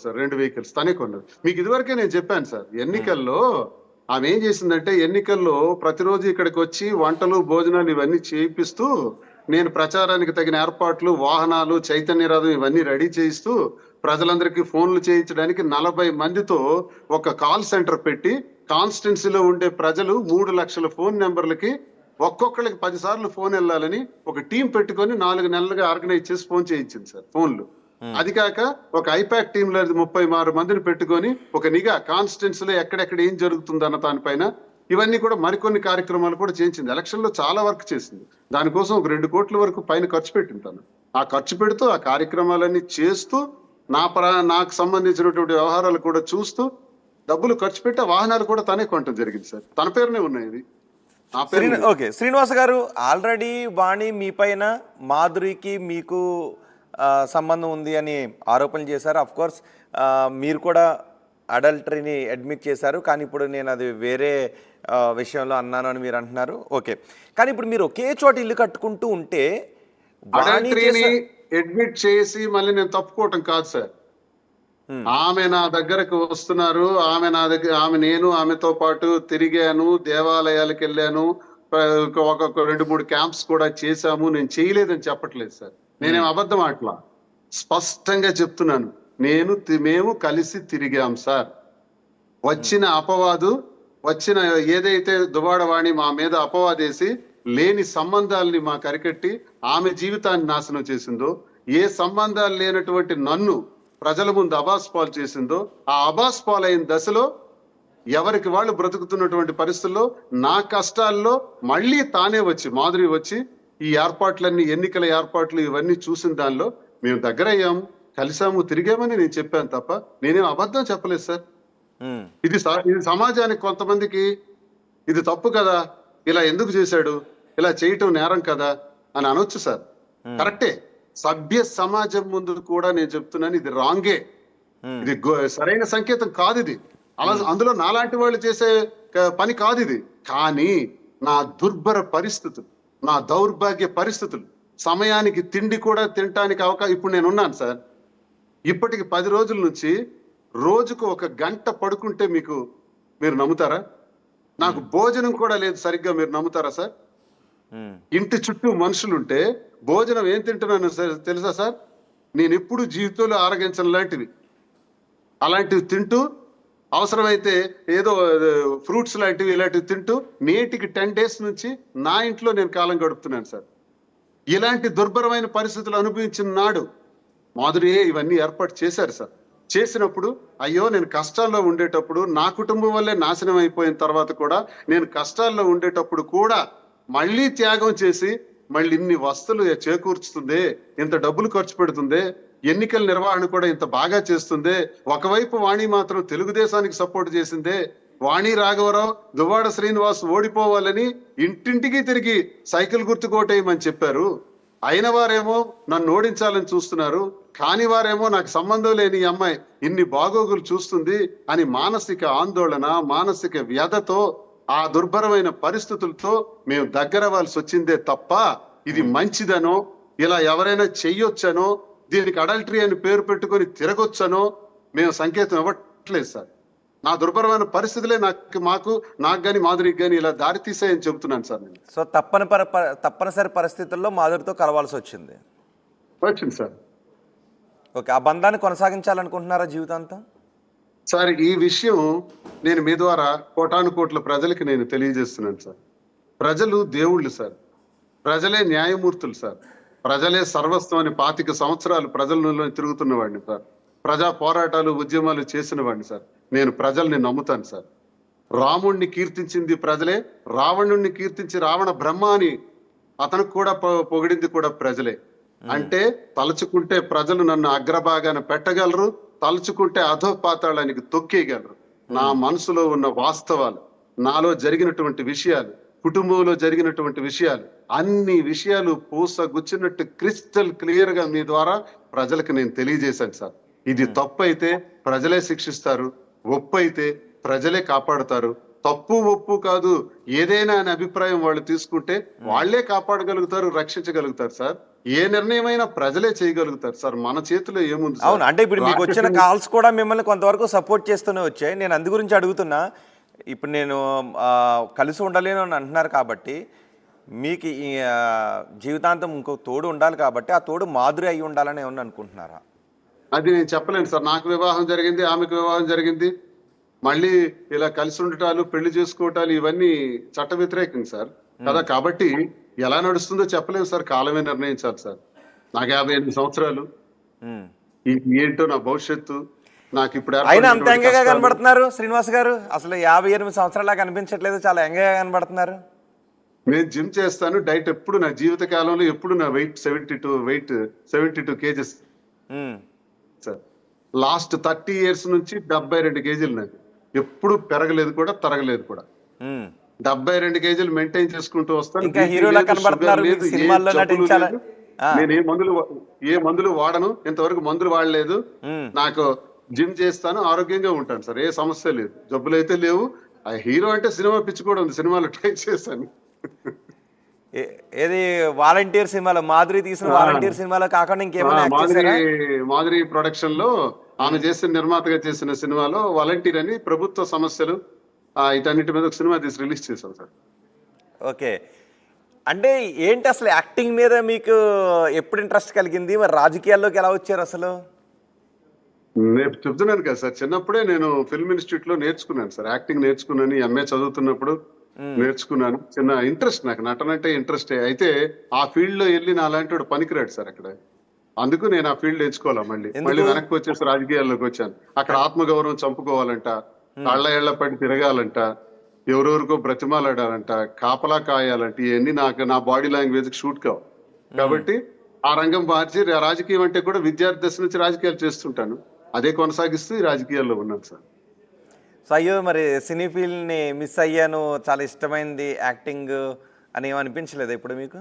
Sir 2 vehicles తనే కొన్నది. మీకు ఇదివరకే నేను చెప్పాను సార్. ఎన్నికల్లో ఆమె ఏం చేసిందంటే ఎన్నికల్లో ప్రతిరోజు ఇక్కడికి వచ్చి వంటలు భోజనాలు ఇవన్నీ చేయిపిస్తూ నేను ప్రచారానికి తగిన ఏర్పాట్లు వాహనాలు చైతన్య రథం ఇవన్నీ రెడీ చేయిస్తూ ప్రజలందరికీ ఫోన్లు చేయించడానికి 40 మందితో ఒక కాల్ సెంటర్ పెట్టి కాన్స్టిట్యున్సీలో ఉండే ప్రజలు 3 లక్షల ఫోన్ నెంబర్లకి ఒక్కొక్కరికి 10 సార్లు ఫోన్ వెళ్ళాలని ఒక టీం పెట్టుకొని 4 నెలలుగా ఆర్గనైజ్ చేసి ఫోన్ చేయించింది సార్ ఫోన్లు. అది కాక ఒక ఐపాక్ టీమ్ లో 36 మందిని పెట్టుకొని ఒక నిఘా కాన్స్టిట్యున్సీలో ఎక్కడెక్కడ ఏం జరుగుతుంది అన్న దానిపైన ఇవన్నీ కూడా మరికొన్ని కార్యక్రమాలు కూడా చేయించింది. ఎలక్షన్ లో చాలా వర్క్ చేసింది. దానికోసం ఒక 2 కోట్ల వరకు పైన ఖర్చు పెట్టింటాను. ఆ ఖర్చు పెడుతూ ఆ కార్యక్రమాలన్నీ చేస్తూ నాకు సంబంధించినటువంటి వ్యవహారాలు కూడా చూస్తూ డబ్బులు ఖర్చు పెట్టి ఆ వాహనాలు కూడా తనే కొనటం జరిగింది సార్. తన పేరునే ఉన్నాయి ఇది. ఓకే శ్రీనివాస్ గారు, ఆల్రెడీ వాణి మీ పైన మాధురికి మీకు సంబంధం ఉంది అని ఆరోపణలు చేశారు. అఫ్ కోర్స్ మీరు కూడా అడల్టరీని అడ్మిట్ చేశారు, కానీ ఇప్పుడు నేను అది వేరే విషయంలో అన్నాను అని మీరు అంటున్నారు. ఓకే, కానీ ఇప్పుడు మీరు ఒకే చోట ఇల్లు కట్టుకుంటూ ఉంటే అడల్టరీని అడ్మిట్ చేసి మళ్ళీ నేను తప్పుకోవటం కాదు సార్. ఆమె నా దగ్గరకు వస్తున్నారు, నేను ఆమెతో పాటు తిరిగాను, దేవాలయాలకు వెళ్ళాను, ఒక 2-3 క్యాంప్స్ కూడా చేశాము. నేను చేయలేదని చెప్పట్లేదు సార్. నేనేం అబద్ధం ఆటలా, స్పష్టంగా చెప్తున్నాను. మేము కలిసి తిరిగాం సార్. వచ్చిన ఏదైతే దువాడవాణి మా మీద అపవాదేసి లేని సంబంధాలని మాకు అరికట్టి ఆమె జీవితాన్ని నాశనం చేసిందో, ఏ సంబంధాలు లేనటువంటి నన్ను ప్రజల ముందు అబాస్ పాలు చేసిందో, ఆ అబాస్ పాలైన దశలో ఎవరికి వాళ్ళు బ్రతుకుతున్నటువంటి పరిస్థితుల్లో నా కష్టాల్లో మళ్ళీ తానే వచ్చి మాధురి వచ్చి ఈ ఏర్పాట్లన్నీ ఎన్నికల ఏర్పాట్లు ఇవన్నీ చూసిన దానిలో మేము దగ్గర అయ్యాము, కలిసాము, తిరిగామని నేను చెప్పాను తప్ప నేనేం అబద్ధం చెప్పలేదు సార్. ఇది సమాజానికి కొంతమందికి ఇది తప్పు కదా, ఇలా ఎందుకు చేశాడు, ఇలా చేయటం నేరం కదా అని అనొచ్చు సార్. కరెక్టే, సభ్య సమాజం ముందు కూడా నేను చెప్తున్నాను ఇది రాంగే, ఇది సరైన సంకేతం కాదు ఇది. అందులో నాలాంటి వాళ్ళు చేసే పని కాదు ఇది. కానీ నా దుర్భర పరిస్థితులు, నా దౌర్భాగ్య పరిస్థితులు, సమయానికి తిండి కూడా తినటానికి అవకాశం ఇప్పుడు నేను ఉన్నాను సార్. ఇప్పటికి 10 రోజుల నుంచి రోజుకు 1 గంట పడుకుంటే మీరు నమ్ముతారా? నాకు భోజనం కూడా లేదు సరిగ్గా, మీరు నమ్ముతారా సార్? ఇంటి చుట్టూ మనుషులుంటే భోజనం ఏం తింటున్నాను తెలుసా సార్? నేను ఎప్పుడు జీవితంలో ఆరగించను అలాంటివి తింటూ, అవసరమైతే ఏదో ఫ్రూట్స్ లాంటివి ఇలాంటివి తింటూ నేటికి 10 డేస్ నుంచి నా ఇంట్లో నేను కాలం గడుపుతున్నాను సార్. ఇలాంటి దుర్భరమైన పరిస్థితులు అనుభవించిన నాడు మాధురియే ఇవన్నీ ఏర్పాటు చేశారు సార్. చేసినప్పుడు అయ్యో నేను కష్టాల్లో ఉండేటప్పుడు, నా కుటుంబం వల్లే నాశనం అయిపోయిన తర్వాత కూడా నేను కష్టాల్లో ఉండేటప్పుడు కూడా మళ్ళీ త్యాగం చేసి మళ్ళీ ఇన్ని వస్తువులు చేకూర్చుతుంది, ఇంత డబ్బులు ఖర్చు పెడుతుంది, ఎన్నికల నిర్వహణ కూడా ఇంత బాగా చేస్తుంది. ఒకవైపు వాణి మాత్రం తెలుగుదేశానికి సపోర్ట్ చేసిందే, వాణి రాఘవరావు దువ్వాడ శ్రీనివాస్ ఓడిపోవాలని ఇంటింటికి తిరిగి సైకిల్ గుర్తు కోటేయమని చెప్పారు. అయిన వారేమో నన్ను ఓడించాలని చూస్తున్నారు, కాని వారేమో నాకు సంబంధం లేని అమ్మాయి ఇన్ని బాగోగులు చూస్తుంది అని మానసిక ఆందోళన, మానసిక వ్యధతో, ఆ దుర్భరమైన పరిస్థితులతో మేము దగ్గరవ్వాల్సి వచ్చిందే తప్ప ఇది మంచిదనో, ఇలా ఎవరైనా చెయ్యొచ్చనో, దీనికి అడల్టరీ అని పేరు పెట్టుకొని తిరగొచ్చనో మేము సంకేతం ఇవ్వట్లేదు సార్. నా దుర్భరమైన పరిస్థితులే నాకు కానీ మాధురికి కానీ ఇలా దారి తీసాయని చెబుతున్నాను సార్ నేను. సో తప్పనిసరి పరిస్థితుల్లో మాధురితో కలవాల్సి వచ్చింది సార్. ఓకే, ఆ బంధాన్ని కొనసాగించాలనుకుంటున్నారా జీవితాంతం? సార్ ఈ విషయం నేను మీ ద్వారా కోటానుకోట్ల ప్రజలకి నేను తెలియజేస్తున్నాను సార్. ప్రజలు దేవుళ్ళు సార్, ప్రజలే న్యాయమూర్తులు సార్, ప్రజలే సర్వస్వం అని 25 సంవత్సరాలు ప్రజలలో తిరుగుతున్న వాడిని సార్. ప్రజా పోరాటాలు ఉద్యమాలు చేసిన వాడిని సార్. నేను ప్రజల్ని నమ్ముతాను సార్. రాముణ్ణి కీర్తించింది ప్రజలే, రావణుణ్ణి కీర్తించి రావణ బ్రహ్మ అని అతనికి కూడా పొగిడింది కూడా ప్రజలే. అంటే తలుచుకుంటే ప్రజలు నన్ను అగ్రభాగాన పెట్టగలరు, తలుచుకుంటే అధోపాతాళానికి తొక్కేయగలరు. నా మనసులో ఉన్న వాస్తవాలు, నాలో జరిగినటువంటి విషయాలు, కుటుంబంలో జరిగినటువంటి విషయాలు, అన్ని విషయాలు పూసగుచ్చినట్టు క్రిస్టల్ క్లియర్ గా మీ ద్వారా ప్రజలకు నేను తెలియజేశాను సార్. ఇది తప్పు అయితే ప్రజలే శిక్షిస్తారు, ఒప్పు అయితే ప్రజలే కాపాడుతారు. తప్పు ఒప్పు కాదు, ఏదైనా అనే అభిప్రాయం వాళ్ళు తీసుకుంటే వాళ్లే కాపాడగలుగుతారు, రక్షించగలుగుతారు సార్. ఏ నిర్ణయమైనా ప్రజలే చేయగలుగుతారు సార్, మన చేతిలో ఏముంది సార్? అవును, అంటే ఇప్పుడు మీకు వచ్చిన రాకెట్ కాల్స్ కూడా మిమ్మల్ని కొంతవరకు సపోర్ట్ చేస్తూనే వచ్చాయి. నేను అందు గురించి అడుగుతున్నా. ఇప్పుడు నేను కలిసి ఉండలేను అని అంటున్నారు కాబట్టి మీకు ఈ జీవితాంతం ఇంకో తోడు ఉండాలి కాబట్టి ఆ తోడు మాధురి అయి ఉండాలని ఏమన్నా అనుకుంటున్నారా? అది నేను చెప్పలేను సార్. నాకు వివాహం జరిగింది, ఆమెకు వివాహం జరిగింది. మళ్ళీ ఇలా కలిసి ఉండటాలు, పెళ్లి చేసుకోవటాలు ఇవన్నీ చట్ట వ్యతిరేకం సార్ కదా. కాబట్టి ఎలా నడుస్తుందో చెప్పలేము సార్, కాలమే నిర్ణయించాలి సార్. నాకు 58 సంవత్సరాలు, ఉమ్. ఏంటో నా భవిష్యత్తు, నాకు ఇప్పుడు అయినా అంత ఏర్పడినటువంటి యంగగా కష్టాలు. కనబడుతున్నారు శ్రీనివాస్ గారు. అసలు 58 సంవత్సరాలా కనిపించట్లేదు, చాలా యంగగా కనబడుతున్నారు. నేను జిమ్ చేస్తాను, డైట్ ఎప్పుడు నా జీవిత కాలంలో ఎప్పుడు నా వెయిట్ 72 కేజెస్ ఉమ్. సార్. లాస్ట్ 30 ఇయర్స్ నుంచి 72 కేజీలు నాది. ఎప్పుడు పెరగలేదు కూడా, తరగలేదు కూడా. ఉమ్. 72 కేజీలు మెయింటైన్ చేసుకుంటూ వస్తాను. ఇంకా BP హీరోలా లేదు, కనబడుతున్నారు, షుగర్ లేదు, మీకు ఏ సినిమాల్లో జబ్బులు నటించాల. లేదు. నేను ఏ మందులు వాడను, ఇంతవరకు మందులు వాడలేదు. ఉమ్. నాకు జిమ్ చేస్తాను, ఆరోగ్యంగా ఉంటాను సార్, ఏ సమస్య లేదు, జబ్బులు అయితే లేవు. ఆ హీరో అంటే సినిమా పిచ్చి కూడా ఉంది, సినిమాలో ట్రై చేశాను. ఏది వాలంటీర్ సినిమాలో, మాధురి తీసిన వాలంటీర్ సినిమాలో కాకుండా ఇంకేమైనా యాక్ట్ చేశారా? మాధురి ప్రొడక్షన్ లో ఆమె చేసిన, నిర్మాతగా చేసిన సినిమాలో వాలంటీర్ అని ప్రభుత్వ సమస్యలు ఇటన్నిటి మీద ఒక సినిమా తీసి రిలీజ్ చేశాం సార్. ఓకే, అంటే ఏంటి అసలు యాక్టింగ్ మీద మీకు ఎప్పుడు ఇంట్రెస్ట్ కలిగింది? మరి రాజకీయాల్లోకి ఎలా వచ్చారు అసలు? నేను చెప్తున్నాను కదా సార్, చిన్నప్పుడే నేను ఫిల్మ్ ఇన్స్టిట్యూట్ లో నేర్చుకున్నాను సార్, యాక్టింగ్ నేర్చుకున్నాను. ఎంఏ చదువుతున్నప్పుడు నేర్చుకున్నాను. చిన్న ఇంట్రెస్ట్, నాకు నటన అంటే ఇంట్రెస్టే. అయితే ఆ ఫీల్డ్ లో వెళ్ళి నా అలాంటి వాడు పనికిరాడు సార్ అక్కడ. అందుకు నేను ఆ ఫీల్డ్ ఎంచుకోవాలా, మళ్ళీ వెనక్కి వచ్చేసి రాజకీయాల్లోకి వచ్చాను. అక్కడ ఆత్మగౌరవం చంపుకోవాలంట, కళ్ళ ఏళ్ల పడి తిరగాలంట, ఎవరెవరికో బ్రతిమాలాడాలంట, కాపలా కాయాలంట, ఇవన్నీ నాకు నా బాడీ లాంగ్వేజ్ కి షూట్ కావు. కాబట్టి ఆ రంగం మార్చి రాజకీయం అంటే కూడా విద్యార్థి దశ నుంచి రాజకీయాలు చేస్తుంటాను. అదే కొనసాగిస్తూ ఈ రాజకీయాల్లో ఉన్నాను సార్. సో అయ్యో, మరి సినీ ఫీల్డ్ని మిస్ అయ్యాను, చాలా ఇష్టమైంది యాక్టింగ్ అని ఏమనిపించలేదు ఇప్పుడు మీకు?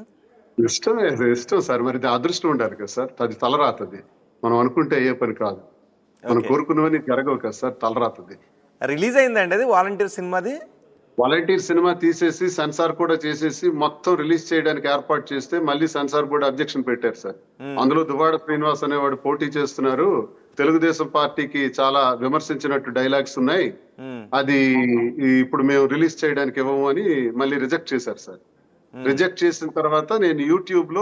ఇష్టం సార్, మరి అదృష్టం ఉండాలి కదా సార్, అది తలరాతది. మనం అనుకుంటే అయ్యే పని కాదు, మనం కోరుకున్నవని జరగవు కదా సార్, తలరాతది. రిలీజ్ అయిందండి అది వాలంటీర్ సినిమాది? వాలంటీర్ సినిమా తీసేసి సెన్సార్ కూడా చేసేసి మొత్తం రిలీజ్ చేయడానికి ఏర్పాటు చేస్తే మళ్ళీ సెన్సార్ బోర్డు అబ్జెక్షన్ పెట్టారు సార్. అందులో దువ్వాడ శ్రీనివాస్ అనేవాడు పోటీ చేస్తున్నారు, తెలుగుదేశం పార్టీకి చాలా విమర్శించినట్టు డైలాగ్స్ ఉన్నాయి, అది ఇప్పుడు మేము రిలీజ్ చేయడానికి ఇవ్వము అని మళ్ళీ రిజెక్ట్ చేశారు సార్. రిజెక్ట్ చేసిన తర్వాత నేను యూట్యూబ్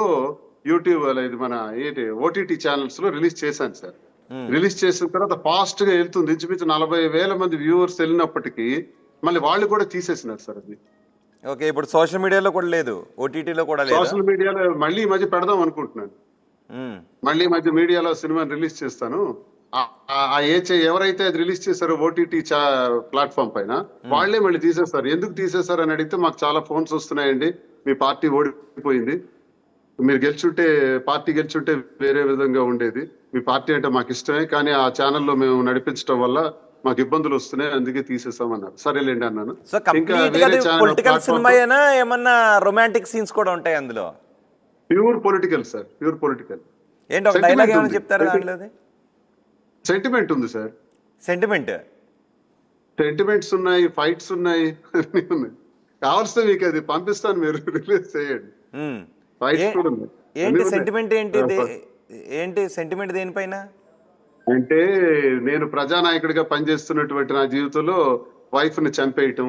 ఇది మన ఓటీటీ ఛానల్స్ లో రిలీజ్ చేశాను సార్. రిలీజ్ చేసిన తర్వాత ఫాస్ట్ గా వెళ్తుంది, ఇంచుమించు 40,000 మంది వ్యూవర్స్ వెళ్ళినప్పటికీ మళ్ళీ వాళ్ళు కూడా తీసేసినారు సార్ అది. ఓకే, ఇప్పుడు సోషల్ మీడియాలో కూడా లేదు, ఓటీటీలో కూడా లేదు. సోషల్ మీడియాలో మళ్ళీ ఈ మధ్య పెడదాం అనుకుంటున్నాను. మళ్ళీ ఈ మధ్య మీడియాలో సినిమాని రిలీజ్ చేస్తాను. ఎవరైతే అది రిలీజ్ చేశారో ఓటీటీ ప్లాట్ఫామ్ పైన, వాళ్లే మళ్ళీ తీసేస్తారు. ఎందుకు తీసేశారు అని అడిగితే మాకు చాలా ఫోన్స్ వస్తున్నాయండి, మీ పార్టీ ఓడిపోయింది, మీరు పార్టీ గెలిచుంటే వేరే విధంగా ఉండేది, మీ పార్టీ అంటే మాకు ఇష్టమే, కానీ ఆ ఛానల్లో మేము నడిపించడం వల్ల మాకు ఇబ్బందులు వస్తున్నాయి, అందుకే తీసేసామన్నారు. సరేలేండి అన్నాను. సో కంప్లీట్ గా పొలిటికల్ సినిమా అయినా ఏమన్నా రొమాంటిక్ సీన్స్ కూడా ఉంటాయి అందులో? Pure political sir, pure political. ఏంటి ఒక డైలాగ్ ఏమైనా చెప్తారా దాంట్లో? సెంటిమెంట్ ఉంది సార్, సెంటిమెంట్స్ ఉన్నాయి, ఫైట్స్ ఉన్నాయి, అన్ని ఉన్నాయి. కావాల్సిన మీకు అది పంపిస్తాను, మీరు రిలీజ్ చేయండి. ఫైట్స్ కూడా ఉన్నాయి. ఏంటి సెంటిమెంట్? ఏంటి సెంటిమెంట్ దేనిపైన? అంటే నేను ప్రజానాయకుడిగా పనిచేస్తున్నటువంటి నా జీవితంలో వైఫ్ ని చంపేయటం,